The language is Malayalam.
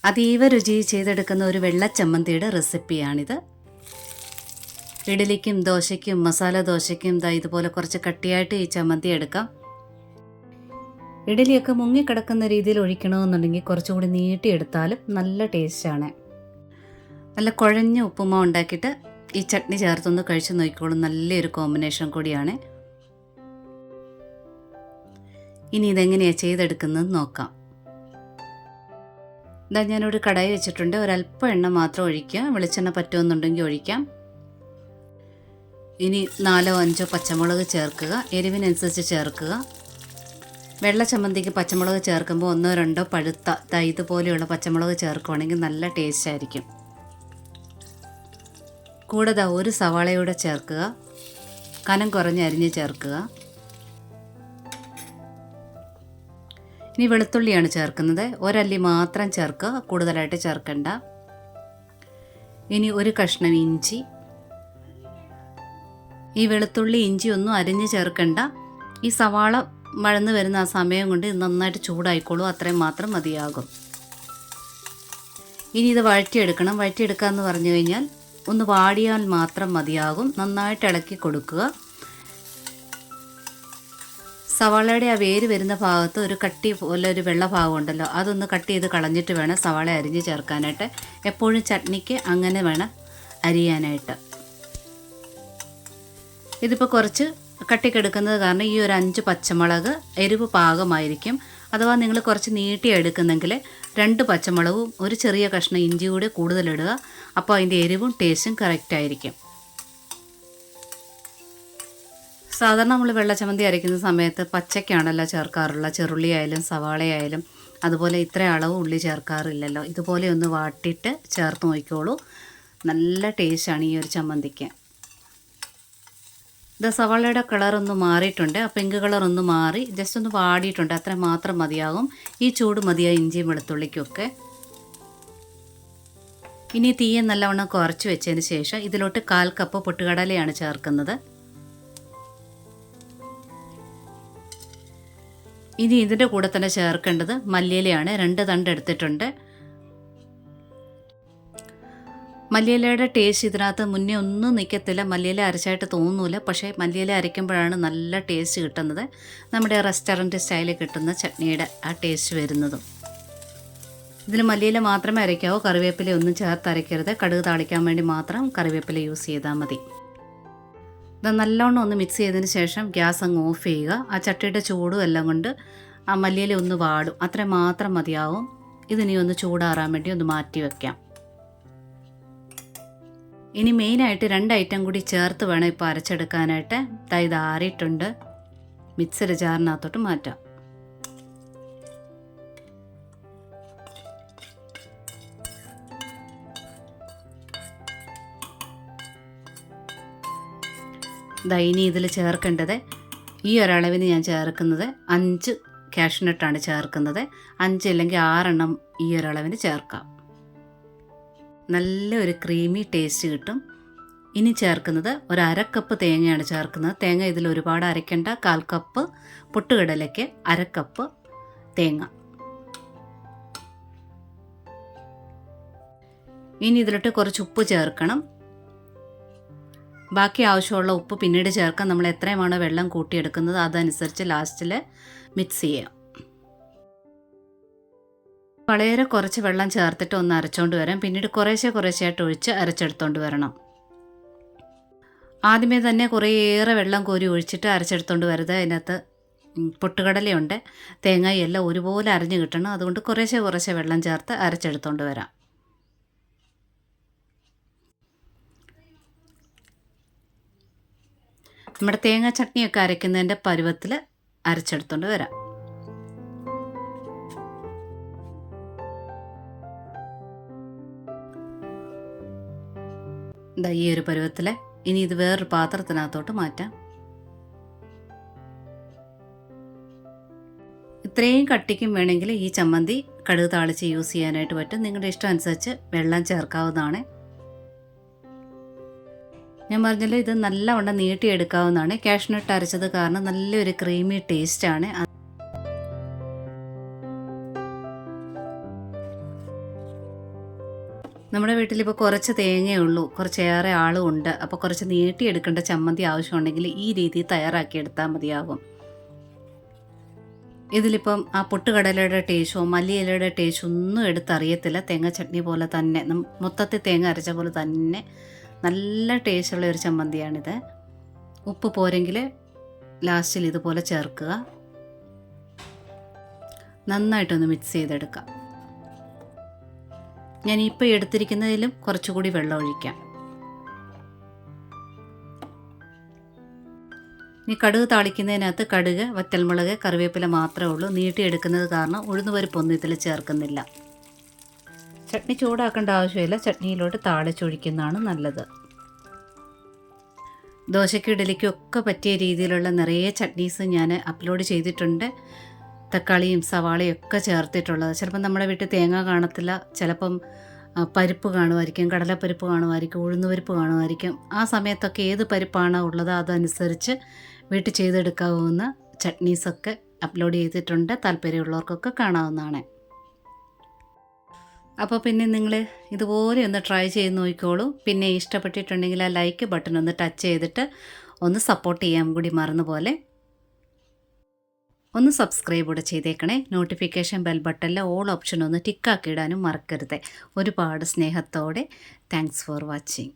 അതീവ രുചി ചെയ്തെടുക്കുന്ന ഒരു വെള്ളച്ചമ്മന്തിയുടെ റെസിപ്പിയാണിത്. ഇഡലിക്കും ദോശയ്ക്കും മസാല ദോശയ്ക്കും ഇതുപോലെ കുറച്ച് കട്ടിയായിട്ട് ഈ ചമ്മന്തി എടുക്കാം. ഇഡലിയൊക്കെ മുങ്ങിക്കിടക്കുന്ന രീതിയിൽ ഒഴിക്കണമെന്നുണ്ടെങ്കിൽ കുറച്ചുകൂടി നീട്ടിയെടുത്താലും നല്ല ടേസ്റ്റാണ്. നല്ല കുഴഞ്ഞ ഉപ്പുമാവ് ഉണ്ടാക്കിയിട്ട് ഈ ചട്നി ചേർത്തൊന്ന് കഴിച്ച് നോക്കിക്കോളും. നല്ലൊരു കോമ്പിനേഷൻ കൂടിയാണ്. ഇനി ഇതെങ്ങനെയാണ് ചെയ്തെടുക്കുന്നത് നോക്കാം. ഞാനൊരു കടായി വെച്ചിട്ടുണ്ട്. ഒരല്പം എണ്ണ മാത്രം ഒഴിക്കുക. വെളിച്ചെണ്ണ പറ്റുമെന്നുണ്ടെങ്കിൽ ഒഴിക്കാം. ഇനി 4-5 പച്ചമുളക് ചേർക്കുക. എരിവിനനുസരിച്ച് ചേർക്കുക. വെള്ള ചമ്മന്തിക്ക് പച്ചമുളക് ചേർക്കുമ്പോൾ 1-2 പഴുത്ത ഇതുപോലെയുള്ള പച്ചമുളക് ചേർക്കുകയാണെങ്കിൽ നല്ല ടേസ്റ്റ് ആയിരിക്കും. കൂടെ 1 സവാളയൂടെ ചേർക്കുക. കനം കുറഞ്ഞ് അരിഞ്ഞ് ചേർക്കുക. ഇനി വെളുത്തുള്ളിയാണ് ചേർക്കുന്നത്. ഒരല്ലി മാത്രം ചേർക്കുക, കൂടുതലായിട്ട് ചേർക്കണ്ട. ഇനി ഒരു കഷ്ണം ഇഞ്ചി. ഈ വെളുത്തുള്ളി ഇഞ്ചി ഒന്നും അരിഞ്ഞ് ചേർക്കണ്ട. ഈ സവാള വഴന്ന് വരുന്ന ആ സമയം കൊണ്ട് ഇത് നന്നായിട്ട് ചൂടായിക്കോളൂ. അത്രയും മാത്രം മതിയാകും. ഇനി ഇത് വഴറ്റിയെടുക്കണം. വഴറ്റിയെടുക്കുക എന്ന് പറഞ്ഞു കഴിഞ്ഞാൽ ഒന്ന് വാടിയാൽ മാത്രം മതിയാകും. നന്നായിട്ട് ഇളക്കി കൊടുക്കുക. സവാളയുടെ ആ വേര് വരുന്ന ഭാഗത്ത് ഒരു കട്ടി പോലെ ഒരു വെള്ള ഭാഗം ഉണ്ടല്ലോ, അതൊന്ന് കട്ട് ചെയ്ത് കളഞ്ഞിട്ട് വേണം സവാള അരിഞ്ഞ് ചേർക്കാനായിട്ട്. എപ്പോഴും ചട്നിക്ക് അങ്ങനെ വേണം അരിയാനായിട്ട്. ഇതിപ്പോൾ കുറച്ച് കട്ടിക്കെടുക്കുന്നത് കാരണം ഈ ഒരു 5 പച്ചമുളക് എരിവ് പാകമായിരിക്കും. അഥവാ നിങ്ങൾ കുറച്ച് നീട്ടി എടുക്കുന്നെങ്കിൽ 2 പച്ചമുളകും ഒരു ചെറിയ കഷ്ണം ഇഞ്ചി കൂടി കൂടുതലിടുക. അപ്പോൾ അതിൻ്റെ എരിവും ടേസ്റ്റും കറക്റ്റായിരിക്കും. സാധാരണ നമ്മൾ വെള്ളച്ചമ്മന്തി അരയ്ക്കുന്ന സമയത്ത് പച്ചയ്ക്കാണല്ലോ ചേർക്കാറുള്ള. ചെറുള്ളി ആയാലും സവാളയായാലും അതുപോലെ ഇത്ര അളവ് ഉള്ളി ചേർക്കാറില്ലല്ലോ. ഇതുപോലെ ഒന്ന് വാട്ടിയിട്ട് ചേർത്ത് നോക്കിക്കോളൂ. നല്ല ടേസ്റ്റാണ് ഈ ഒരു ചമ്മന്തിക്ക്. സവാളയുടെ കളറൊന്ന് മാറിയിട്ടുണ്ട്. ആ പിങ്ക് കളറൊന്ന് മാറി ജസ്റ്റ് ഒന്ന് വാടിയിട്ടുണ്ട്. അത്ര മാത്രം മതിയാകും. ഈ ചൂട് മതിയാകും ഇഞ്ചിയും വെളുത്തുള്ളിക്കൊക്കെ. ഇനി തീയെ നല്ലവണ്ണം കുറച്ച് വെച്ചതിന് ശേഷം ഇതിലോട്ട് 1/4 കപ്പ് പൊട്ടുകടലയാണ് ചേർക്കുന്നത്. ഇനി ഇതിൻ്റെ കൂടെ തന്നെ ചേർക്കേണ്ടത് മല്ലിയിലയാണ്. 2 തണ്ട് എടുത്തിട്ടുണ്ട്. മല്ലിയിലയുടെ ടേസ്റ്റ് ഇതിനകത്ത് മുന്നേ ഒന്നും നിൽക്കത്തില്ല. മല്ലിയില അരച്ചായിട്ട് തോന്നൂല. പക്ഷേ മല്ലിയില അരയ്ക്കുമ്പോഴാണ് നല്ല ടേസ്റ്റ് കിട്ടുന്നത്. നമ്മുടെ റെസ്റ്റോറൻറ്റ് സ്റ്റൈലിൽ കിട്ടുന്ന ചട്നിയുടെ ആ ടേസ്റ്റ് വരുന്നതും. ഇതിൽ മല്ലിയില മാത്രമേ അരയ്ക്കാവൂ. കറിവേപ്പില ഒന്നും ചേർത്ത് അരയ്ക്കരുത്. കടുക് താളിക്കാൻ വേണ്ടി മാത്രം കറിവേപ്പില യൂസ് ചെയ്താൽ മതി. ഇത് നല്ലോണം ഒന്ന് മിക്സ് ചെയ്തതിന് ശേഷം ഗ്യാസ് അങ്ങ് ഓഫ് ചെയ്യുക. ആ ചട്ടിയുടെ ചൂടും എല്ലാം കൊണ്ട് ആ മല്ലിയില ഒന്ന് വാടും. അത്ര മാത്രം മതിയാവും. ഇതിനി ഒന്ന് ചൂടാറാൻ വേണ്ടി ഒന്ന് മാറ്റി വയ്ക്കാം. ഇനി മെയിനായിട്ട് 2 ഐറ്റം കൂടി ചേർത്ത് വേണം ഇപ്പോൾ അരച്ചെടുക്കാനായിട്ട്. ഇത് ആറിയിട്ടുണ്ട്. മിക്സഡ് ജാറിനകത്തോട്ട് മാറ്റാം. ഇനി ഇതിൽ ചേർക്കേണ്ടത് ഈ ഒരളവിന് ഞാൻ ചേർക്കുന്നത് 5 കാഷ്നട്ടാണ് ചേർക്കുന്നത്. 5 അല്ലെങ്കിൽ 6 എണ്ണം ഈ ഒരളവിന് ചേർക്കാം. നല്ലൊരു ക്രീമി ടേസ്റ്റ് കിട്ടും. ഇനി ചേർക്കുന്നത് 1/2 കപ്പ് തേങ്ങയാണ് ചേർക്കുന്നത്. തേങ്ങ ഇതിൽ ഒരുപാട് അരയ്ക്കേണ്ട. 1/4 കപ്പ് പൊട്ടുകടലയ്ക്ക് 1/2 കപ്പ് തേങ്ങ. ഇനി ഇതിലോട്ട് കുറച്ച് ഉപ്പ് ചേർക്കണം. ബാക്കി ആവശ്യമുള്ള ഉപ്പ് പിന്നീട് ചേർക്കാം. നമ്മൾ എത്രയുമാണോ വെള്ളം കൂട്ടിയെടുക്കുന്നത് അതനുസരിച്ച് ലാസ്റ്റിൽ മിക്സ് ചെയ്യാം. വളരെ കുറച്ച് വെള്ളം ചേർത്തിട്ട് ഒന്ന് അരച്ചുകൊണ്ട് വരാം. പിന്നീട് കുറേശ്ശെയായിട്ട് ഒഴിച്ച് അരച്ചെടുത്തോണ്ട് വരണം. ആദ്യമേ തന്നെ കുറേയേറെ വെള്ളം കോരി ഒഴിച്ചിട്ട് അരച്ചെടുത്തോണ്ട് വരുത്. അതിനകത്ത് പൊട്ടുകടലയുണ്ട്, തേങ്ങയും എല്ലാം ഒരുപോലെ അരഞ്ഞു കിട്ടണം. അതുകൊണ്ട് കുറേശ്ശെ വെള്ളം ചേർത്ത് അരച്ചെടുത്തോണ്ട് വരാം. നമ്മുടെ തേങ്ങ ചട്നിയൊക്കെ അരയ്ക്കുന്നതിൻ്റെ പരുവത്തിൽ അരച്ചെടുത്തോണ്ട് വരാം. ഈ ഒരു പരുവത്തിൽ. ഇനി ഇത് വേറൊരു പാത്രത്തിനകത്തോട്ട് മാറ്റാം. ഇത്രയും കട്ടിക്കും വേണമെങ്കിൽ ഈ ചമ്മന്തി കടുക് താളിച്ച് യൂസ് ചെയ്യാനായിട്ട് പറ്റും. നിങ്ങളുടെ ഇഷ്ടം അനുസരിച്ച് വെള്ളം ചേർക്കാവുന്നതാണ്. ഞാൻ പറഞ്ഞല്ലോ, ഇത് നല്ലവണ്ണം നീട്ടിയെടുക്കാവുന്നതാണ്. കാഷ്നട്ട് അരച്ചത് കാരണം നല്ലൊരു ക്രീമി ടേസ്റ്റാണ്. നമ്മുടെ വീട്ടിലിപ്പോൾ കുറച്ച് തേങ്ങയേ ഉള്ളൂ, കുറച്ചേറെ ആളും ഉണ്ട്. അപ്പോൾ കുറച്ച് നീട്ടിയെടുക്കേണ്ട ചമ്മന്തി ആവശ്യമുണ്ടെങ്കിൽ ഈ രീതിയിൽ തയ്യാറാക്കിയെടുത്താൽ മതിയാകും. ഇതിലിപ്പം ആ പൊട്ടുകടലയുടെ ടേസ്റ്റോ മല്ലിയിലയുടെ ടേസ്റ്റോ ഒന്നും എടുത്തറിയത്തില്ല. തേങ്ങ ചട്നി പോലെ തന്നെ മൊത്തത്തിൽ തേങ്ങ അരച്ച പോലെ തന്നെ നല്ല ടേസ്റ്റുള്ള ഒരു ചമ്മന്തിയാണിത്. ഉപ്പ് പോരെങ്കിൽ ലാസ്റ്റിൽ ഇതുപോലെ ചേർക്കുക. നന്നായിട്ടൊന്ന് മിക്സ് ചെയ്തെടുക്കാം. ഞാനിപ്പോൾ എടുത്തിരിക്കുന്നതിലും കുറച്ചുകൂടി വെള്ളം ഒഴിക്കാം. ഇനി കടുക് താളിക്കുന്നതിനകത്ത് കടുക്, വറ്റൽമുളക്, കറിവേപ്പില മാത്രമേ ഉള്ളൂ. നീട്ടിയെടുക്കുന്നത് കാരണം ഉഴുന്നുപരിപ്പൊന്നും ഇതിൽ ചേർക്കുന്നില്ല. ചട്നി ചൂടാക്കേണ്ട ആവശ്യമില്ല. ചട്നിയിലോട്ട് താളിച്ചൊഴിക്കുന്നതാണ് നല്ലത്. ദോശയ്ക്ക് ഇഡലിക്കും ഒക്കെ പറ്റിയ രീതിയിലുള്ള നിറയെ ചട്നീസ് ഞാൻ അപ്ലോഡ് ചെയ്തിട്ടുണ്ട്. തക്കാളിയും സവാളയും ഒക്കെ ചേർത്തിട്ടുള്ളത്. ചിലപ്പം നമ്മുടെ വീട്ടിൽ തേങ്ങ കാണത്തില്ല, ചിലപ്പം പരിപ്പ് കാണുമായിരിക്കും, കടലപ്പരിപ്പ് കാണുമായിരിക്കും, ഉഴുന്നുപരിപ്പ് കാണുമായിരിക്കും. ആ സമയത്തൊക്കെ ഏത് പരിപ്പാണോ ഉള്ളത് അതനുസരിച്ച് വീട്ടിൽ ചെയ്തെടുക്കാവുന്ന ചട്നീസൊക്കെ അപ്ലോഡ് ചെയ്തിട്ടുണ്ട്. താല്പര്യമുള്ളവർക്കൊക്കെ കാണാവുന്നതാണ്. അപ്പോൾ പിന്നെ നിങ്ങൾ ഇതുപോലെ ഒന്ന് ട്രൈ ചെയ്ത് നോക്കിക്കോളൂ. പിന്നെ ഇഷ്ടപ്പെട്ടിട്ടുണ്ടെങ്കിൽ ആ ലൈക്ക് ബട്ടൺ ഒന്ന് ടച്ച് ചെയ്തിട്ട് ഒന്ന് സപ്പോർട്ട് ചെയ്യാൻ കൂടി മറന്നുപോലെ ഒന്ന് സബ്സ്ക്രൈബ് കൂടെ ചെയ്തേക്കണേ. നോട്ടിഫിക്കേഷൻ ബെൽ ബട്ടണിലെ ഓൾ ഓപ്ഷൻ ഒന്ന് ടിക്കാക്കി ഇടാനും മറക്കരുത്. ഒരുപാട് സ്നേഹത്തോടെ താങ്ക്സ് ഫോർ വാച്ചിങ്.